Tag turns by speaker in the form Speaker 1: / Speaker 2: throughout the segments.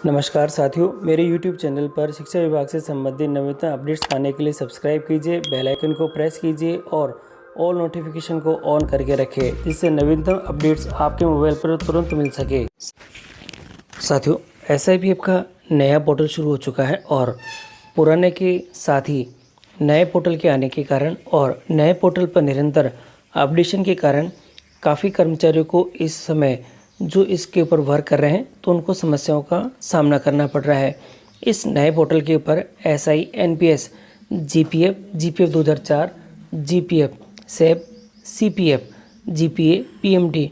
Speaker 1: नमस्कार साथियों, मेरे YouTube चैनल पर शिक्षा विभाग से संबंधित नवीनतम अपडेट्स पाने के लिए सब्सक्राइब कीजिए, बेल आइकन को प्रेस कीजिए और ऑल नोटिफिकेशन को ऑन करके रखें, जिससे नवीनतम अपडेट्स आपके मोबाइल पर तुरंत मिल सके। साथियों, SIPF का नया पोर्टल शुरू हो चुका है और पुराने के साथ ही नए पोर्टल के आने के कारण और नए पोर्टल पर निरंतर अपडेशन के कारण काफ़ी कर्मचारियों को इस समय जो इसके ऊपर वर्क कर रहे हैं तो उनको समस्याओं का सामना करना पड़ रहा है। इस नए पोर्टल के ऊपर SI, NPS, GPF, GPF 2004, GPF, SEB, CPF, GPA, PMT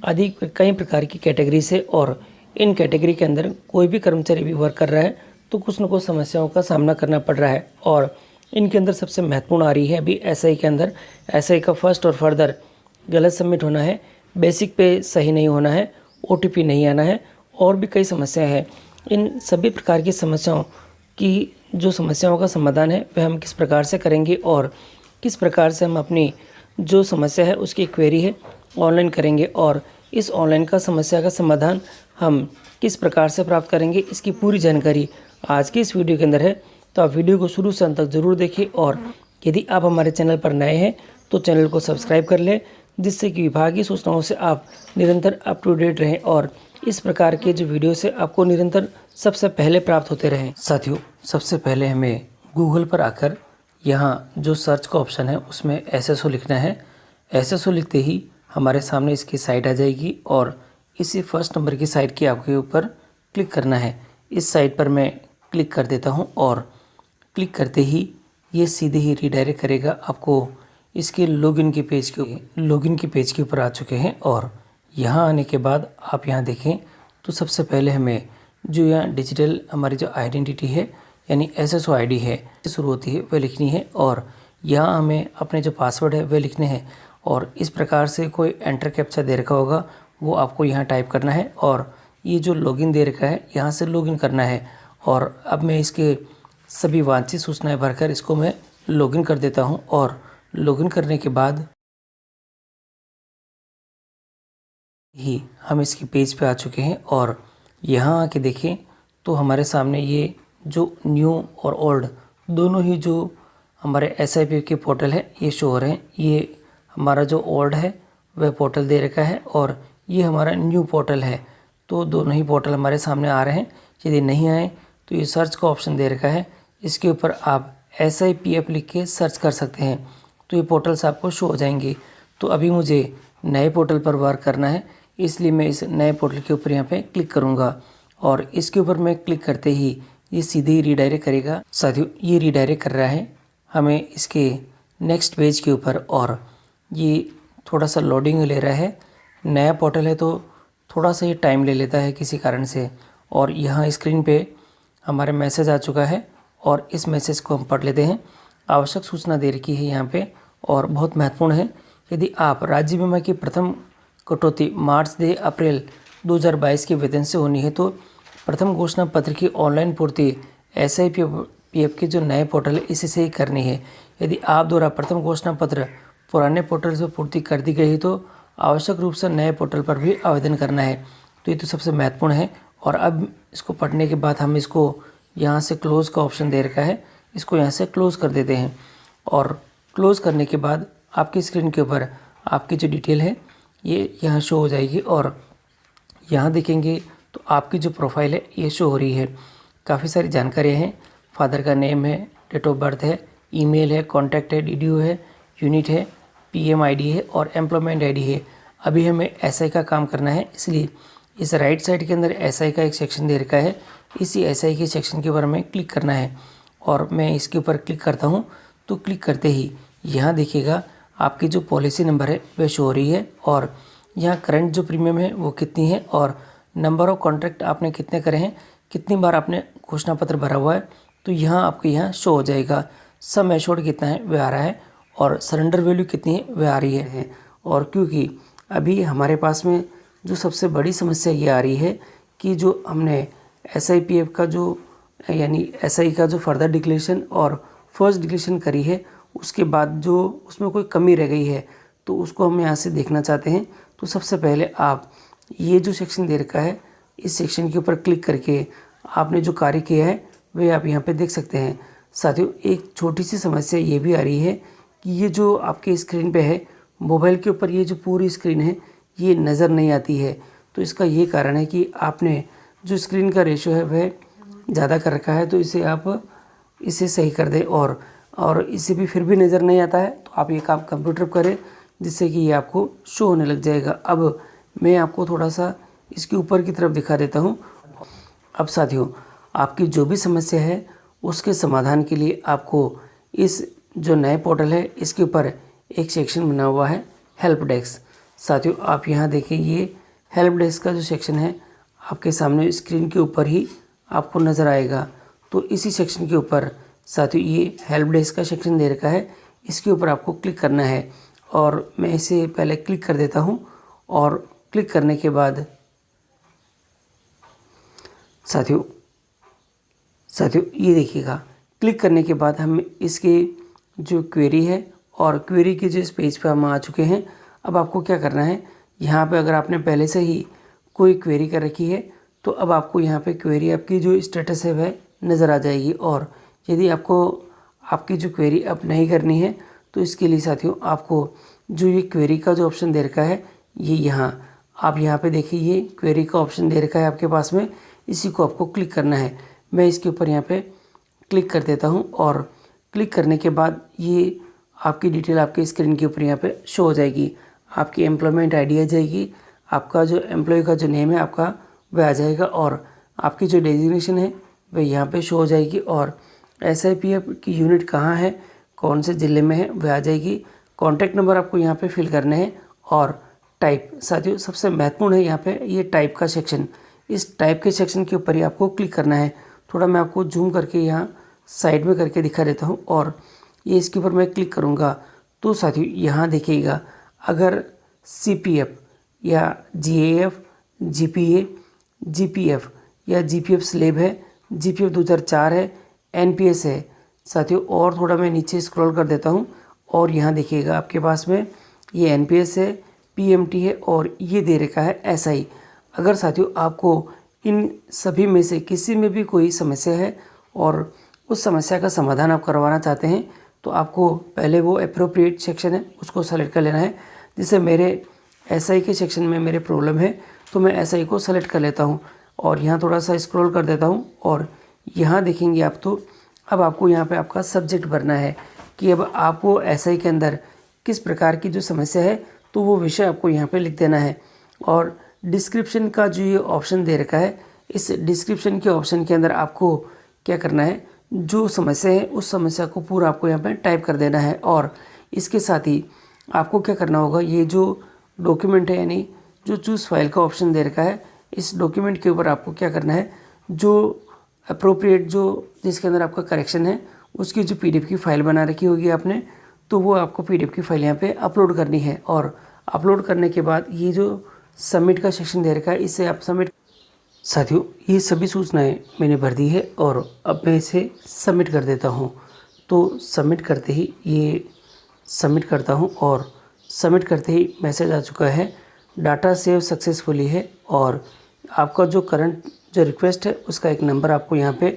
Speaker 1: आदि कई प्रकार की कैटेगरी से और इन कैटेगरी के अंदर कोई भी कर्मचारी भी वर्क कर रहा है तो कुछ न कुछ समस्याओं का सामना करना पड़ रहा है। और इनके अंदर सबसे महत्वपूर्ण आ रही है अभी SI के अंदर, SI का फर्स्ट और फर्दर गलत सबमिट होना है, बेसिक पे सही नहीं होना है, OTP नहीं आना है और भी कई समस्याएं हैं। इन सभी प्रकार की समस्याओं का समाधान है वह हम किस प्रकार से करेंगे और किस प्रकार से हम अपनी जो समस्या है उसकी क्वेरी है ऑनलाइन करेंगे और इस ऑनलाइन का समस्या का समाधान हम किस प्रकार से प्राप्त करेंगे, इसकी पूरी जानकारी आज की इस वीडियो के अंदर है। तो आप वीडियो को शुरू से अंत तक ज़रूर देखें और यदि आप हमारे चैनल पर नए हैं तो चैनल को सब्सक्राइब कर लें, जिससे कि विभागीय सूचनाओं से आप निरंतर अप टू डेट रहें और इस प्रकार के जो वीडियो से आपको निरंतर सबसे पहले प्राप्त होते रहें। साथियों, सबसे पहले हमें गूगल पर आकर यहाँ जो सर्च का ऑप्शन है उसमें SSO लिखना है। SSO लिखते ही हमारे सामने इसकी साइट आ जाएगी और इसी फर्स्ट नंबर की साइट के आपके ऊपर क्लिक करना है। इस साइट पर मैं क्लिक कर देता हूँ और क्लिक करते ही ये सीधे ही रिडायरेक्ट करेगा आपको इसके लॉगिन के पेज के ऊपर आ चुके हैं। और यहाँ आने के बाद आप यहाँ देखें तो सबसे पहले हमें जो यहाँ डिजिटल हमारी जो आइडेंटिटी है यानी SSO ID है शुरू होती है वह लिखनी है और यहाँ हमें अपने जो पासवर्ड है वह लिखने हैं और इस प्रकार से कोई एंटर कैप्चा दे रखा होगा वो आपको यहाँ टाइप करना है और ये जो लॉगिन दे रखा है यहाँ से लॉगिन करना है। और अब मैं इसके सभी वांछित सूचनाएं भरकर इसको मैं लॉगिन कर देता हूँ और लॉगिन करने के बाद ही हम इसके पेज पे आ चुके हैं और यहाँ आके देखें तो हमारे सामने ये जो न्यू और ओल्ड दोनों ही जो हमारे SIPF के पोर्टल है ये शो हो रहे हैं। ये हमारा जो ओल्ड है वह पोर्टल दे रखा है और ये हमारा न्यू पोर्टल है, तो दोनों ही पोर्टल हमारे सामने आ रहे हैं। यदि नहीं आए तो ये सर्च का ऑप्शन दे रखा है, इसके ऊपर आप SIPF लिख के सर्च कर सकते हैं तो ये पोर्टल्स आपको शो हो जाएंगे। तो अभी मुझे नए पोर्टल पर वर्क करना है, इसलिए मैं इस नए पोर्टल के ऊपर यहाँ पे क्लिक करूँगा और इसके ऊपर मैं क्लिक करते ही ये सीधे ही रिडायरेक्ट करेगा। साथियों, ये रिडायरेक्ट कर रहा है हमें इसके नेक्स्ट पेज के ऊपर और ये थोड़ा सा लोडिंग ले रहा है। नया पोर्टल है तो थोड़ा सा ये टाइम ले लेता है किसी कारण से। और यहाँ स्क्रीन पे हमारे मैसेज आ चुका है और इस मैसेज को हम पढ़ लेते हैं। आवश्यक सूचना दे रखी है यहाँ पे और बहुत महत्वपूर्ण है। यदि आप राज्य बीमा की प्रथम कटौती मार्च से अप्रैल 2022 के वेतन से होनी है तो प्रथम घोषणा पत्र की ऑनलाइन पूर्ति SIPF के जो नए पोर्टल है इसी से ही करनी है। यदि आप द्वारा प्रथम घोषणा पत्र पुराने पोर्टल से पूर्ति कर दी गई तो आवश्यक रूप से नए पोर्टल पर भी आवेदन करना है। तो ये तो सबसे महत्वपूर्ण है। और अब इसको पढ़ने के बाद हम इसको यहाँ से क्लोज़ का ऑप्शन दे रखा है, इसको यहाँ से क्लोज़ कर देते हैं और क्लोज़ करने के बाद आपकी स्क्रीन के ऊपर आपकी जो डिटेल है ये यहाँ शो हो जाएगी और यहाँ देखेंगे तो आपकी जो प्रोफाइल है ये शो हो रही है। काफ़ी सारी जानकारियाँ हैं, फादर का नेम है, डेट ऑफ बर्थ है, ईमेल है, कॉन्टैक्ट है, DDO है, यूनिट है, PM ID है और एम्प्लॉयमेंट ID है। अभी हमें SI का काम करना है, इसलिए इस राइट साइड के अंदर SI का एक सेक्शन दे रखा है, इसी SI के सेक्शन के ऊपर हमें क्लिक करना है और मैं इसके ऊपर क्लिक करता हूँ तो क्लिक करते ही यहाँ देखिएगा आपकी जो पॉलिसी नंबर है वह शो हो रही है और यहाँ करंट जो प्रीमियम है वो कितनी है और नंबर ऑफ कॉन्ट्रैक्ट आपने कितने करे हैं, कितनी बार आपने घोषणा पत्र भरा हुआ है, तो यहाँ आपके यहाँ शो हो जाएगा। सम एश्योर्ड कितना है वह आ रहा है और सरेंडर वैल्यू कितनी है वह आ रही है। और क्योंकि अभी हमारे पास में जो सबसे बड़ी समस्या ये आ रही है कि जो हमने SIPF का जो यानी SI का जो फर्दर डिक्लेरेशन और फर्स्ट डिक्लेरेशन करी है उसके बाद जो उसमें कोई कमी रह गई है तो उसको हम यहाँ से देखना चाहते हैं। तो सबसे पहले आप ये जो सेक्शन दे रखा है इस सेक्शन के ऊपर क्लिक करके आपने जो कार्य किया है वह आप यहाँ पे देख सकते हैं। साथियों, एक छोटी सी समस्या ये भी आ रही है कि ये जो आपके स्क्रीन पे है, मोबाइल के ऊपर ये जो पूरी स्क्रीन है ये नज़र नहीं आती है। तो इसका ये कारण है कि आपने जो स्क्रीन का रेशो है वह ज़्यादा कर रखा है। तो इसे आप इसे सही कर दें, और इसे भी फिर भी नज़र नहीं आता है तो आप ये काम कंप्यूटर पर करें, जिससे कि ये आपको शो होने लग जाएगा। अब मैं आपको थोड़ा सा इसके ऊपर की तरफ दिखा देता हूँ। अब साथियों, आपकी जो भी समस्या है उसके समाधान के लिए आपको इस जो नए पोर्टल है इसके ऊपर एक सेक्शन बना हुआ है, हेल्प डेस्क। साथियों, आप यहाँ देखें, ये हेल्प डेस्क का जो सेक्शन है आपके सामने स्क्रीन के ऊपर ही आपको नज़र आएगा। तो इसी सेक्शन के ऊपर साथियों ये हेल्प डेस्क का सेक्शन दे रखा है, इसके ऊपर आपको क्लिक करना है। और मैं इसे पहले क्लिक कर देता हूँ, और क्लिक करने के बाद साथियों ये देखिएगा, क्लिक करने के बाद हम इसके जो क्वेरी है और क्वेरी के जो इस पेज पे हम आ चुके हैं। अब आपको क्या करना है, यहाँ पे अगर आपने पहले से ही कोई क्वेरी कर रखी है तो अब आपको यहाँ पे क्वेरी आपकी जो स्टेटस है वह नज़र आ जाएगी। और यदि आपको आपकी जो क्वेरी अब नहीं करनी है तो इसके लिए साथियों आपको जो ये क्वेरी का जो ऑप्शन दे रखा है, ये यहाँ आप यहाँ पे देखिए, ये क्वेरी का ऑप्शन दे रखा है आपके पास में, इसी को आपको क्लिक करना है। मैं इसके ऊपर यहाँ पे क्लिक कर देता हूँ, और क्लिक करने के बाद ये आपकी डिटेल आपके स्क्रीन के ऊपर यहाँ पे शो हो जाएगी। आपकी एम्प्लॉयमेंट आईडी आ जाएगी, आपका जो एम्प्लॉय का जो नेम है आपका वह आ जाएगा, और आपकी जो डेजिग्नेशन है वह यहाँ पे शो हो जाएगी, और SIPF की यूनिट कहाँ है, कौन से ज़िले में है वह आ जाएगी। कॉन्टैक्ट नंबर आपको यहाँ पे फिल करने हैं, और टाइप साथियों सबसे महत्वपूर्ण है यहाँ पे ये टाइप का सेक्शन। इस टाइप के सेक्शन के ऊपर ही आपको क्लिक करना है। थोड़ा मैं आपको जूम करके यहाँ साइड में करके दिखा देता हूँ, और ये इसके ऊपर मैं क्लिक करूँगा तो साथियों यहाँ देखिएगा, अगर CPF या GAF, GPA, GPF या GPF स्लेब है, GPF 2004 है, NPS है साथियों। और थोड़ा मैं नीचे स्क्रॉल कर देता हूँ, और यहाँ देखिएगा आपके पास में ये NPS है, PMT है, और ये दे रखा है SI। अगर साथियों आपको इन सभी में से किसी में भी कोई समस्या है और उस समस्या का समाधान आप करवाना चाहते हैं तो आपको पहले वो एप्रोप्रिएट सेक्शन है उसको सेलेक्ट कर लेना है। जैसे मेरे SI के सेक्शन में मेरे प्रॉब्लम है तो मैं SI को सेलेक्ट कर लेता हूँ, और यहाँ थोड़ा सा स्क्रॉल कर देता हूँ, और यहाँ देखेंगे आप तो अब आपको यहाँ पे आपका सब्जेक्ट भरना है कि अब आपको SI के अंदर किस प्रकार की जो समस्या है तो वो विषय आपको यहाँ पे लिख देना है। और डिस्क्रिप्शन का जो ये ऑप्शन दे रखा है, इस डिस्क्रिप्शन के ऑप्शन के अंदर आपको क्या करना है, जो समस्या है उस समस्या को पूरा आपको यहाँ पे टाइप कर देना है। और इसके साथ ही आपको क्या करना होगा, ये जो डॉक्यूमेंट है यानी जो चूज़ फाइल का ऑप्शन दे रखा है, इस डॉक्यूमेंट के ऊपर आपको क्या करना है, जो अप्रोप्रिएट जो जिसके अंदर आपका करेक्शन है उसकी जो PDF की फ़ाइल बना रखी होगी आपने, तो वो आपको PDF की फ़ाइल यहाँ पे अपलोड करनी है। और अपलोड करने के बाद ये जो सबमिट का सेक्शन दे रखा है इसे आप सबमिट। साथियों ये सभी सूचनाएं मैंने भर दी है और अब मैं इसे सबमिट कर देता हूँ। तो सबमिट करते ही ये सबमिट करता हूँ, और सबमिट करते ही मैसेज आ चुका है, डाटा सेव सक्सेसफुली है। और आपका जो करंट जो रिक्वेस्ट है उसका एक नंबर आपको यहाँ पे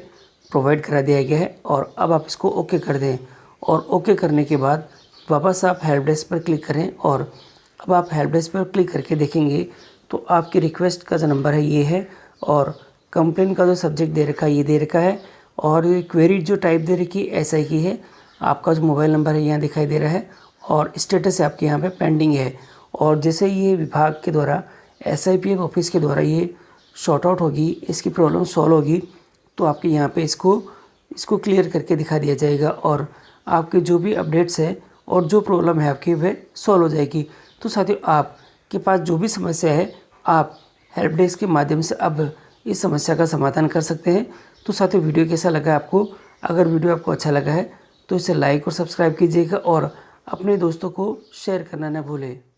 Speaker 1: प्रोवाइड करा दिया गया है, और अब आप इसको ओके कर दें। और ओके करने के बाद वापस आप हेल्प डेस्क पर क्लिक करें, और अब आप हेल्प डेस्क पर क्लिक करके देखेंगे तो आपकी रिक्वेस्ट का जो नंबर है ये है, और कंप्लेन का जो सब्जेक्ट दे रखा है ये दे रखा है, और क्वेरी जो टाइप दे रखी है SI की है। आपका जो मोबाइल नंबर है यहाँ दिखाई दे रहा है, और स्टेटस आपके यहाँ पे पेंडिंग है। और जैसे ये विभाग के द्वारा SIPF ऑफिस के द्वारा ये शॉर्ट आउट होगी, इसकी प्रॉब्लम सॉल्व होगी, तो आपके यहाँ पे इसको क्लियर करके दिखा दिया जाएगा, और आपके जो भी अपडेट्स है और जो प्रॉब्लम है आपकी वह सॉल्व हो जाएगी। तो साथियों आपके पास जो भी समस्या है आप हेल्प डेस्क के माध्यम से अब इस समस्या का समाधान कर सकते हैं। तो साथियों वीडियो कैसा लगा आपको? अगर वीडियो आपको अच्छा लगा है तो इसे लाइक और सब्सक्राइब कीजिएगा, और अपने दोस्तों को शेयर करना न भूलें।